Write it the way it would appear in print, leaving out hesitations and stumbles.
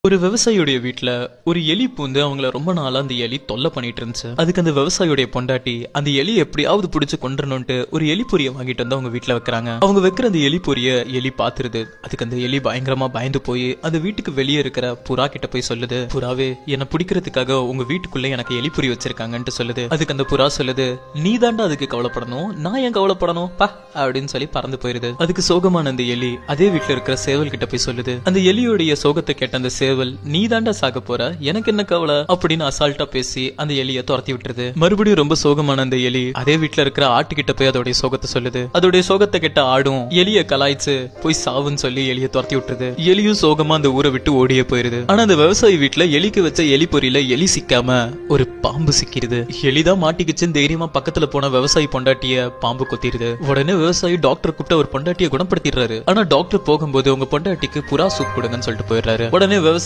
ஒரு விவசாயியுடைய வீட்டுல ஒரு எலி பூந்து அவங்கள ரொம்ப நாளா அந்த எலி தொல்லை பண்ணிட்டு இருந்துச்சு. அதுக்கு அந்த விவசாயியுடைய பொண்டாட்டி அந்த எலி எப்படியாவது பிடிச்சு கொண்டுறணும்ட்டு ஒரு எலி பொரிய வாங்கிட்டு வந்து அவங்க வீட்டுல வைக்கிறாங்க. அவங்க வைக்கிற அந்த எலி பொரிய எலி பாத்துருது. அதுக்கு அந்த எலி பயங்கரமா பயந்து போய் அந்த வீட்டுக்கு வெளியே இருக்கிற புறா கிட்ட போய் சொல்லுது, புறாவே என்ன பிடிக்கிறதுக்காக உங்க வீட்டுக்குள்ள எனக்கு எலி பொரி வச்சிருக்காங்கன்னு சொல்லுது. அதுக்கு அந்த புறா சொல்லுது, நீ தாண்டா அதுக்கு கவலைப்படணும், நான் ஏன் கவலைப்படணும் பா அப்படின்னு சொல்லி பறந்து போயிருது. அதுக்கு சோகமான அந்த எலி அதே வீட்டுல இருக்கிற சேவல் கிட்ட போய் சொல்லுது. அந்த எலியோடைய சோகத்தை கேட்ட அந்த நீ தாண்டா சாக போற, எனக்கு என்ன கவலை அப்படின்னு அசால்ட்டா பேசி அந்த எலியை துரத்தி விட்டுருது. மறுபடியும் ரொம்ப சோகமான அந்த எலி அதே வீட்டுல இருக்கிற ஆட்டுக்கிட்ட போய் அதோடைய சோகத்தை சொல்லுது. அதோடைய சோகத்தை கிட்ட ஆடும் எலிய கலாய்ச்சு போய் சாவுன்னு சொல்லி எலியை துரத்தி விட்டுருது. எலியும் சோகமா அந்த ஊரை விட்டு ஓடியே போயிருது. ஆனா அந்த விவசாயி வீட்டுல எலிக்கு வச்ச எலி பொரியில எலி சிக்காம ஒரு பாம்பு சிக்கிருது. எலிதான் மாட்டிக்கிச்சுன்னு தைரியமா பக்கத்துல போன விவசாயி பொண்டாட்டிய பாம்பு கொத்திடுது. உடனே விவசாயி டாக்டர் கூப்பிட்டு ஒரு பொண்டாட்டிய குணப்படுத்திடுறாரு. ஆனா டாக்டர் போகும்போது உங்க பொண்டாட்டிக்கு புறா சூப் கொடுங்கன்னு சொல்லிட்டு போயிடுறாரு. உடனே விவசாயி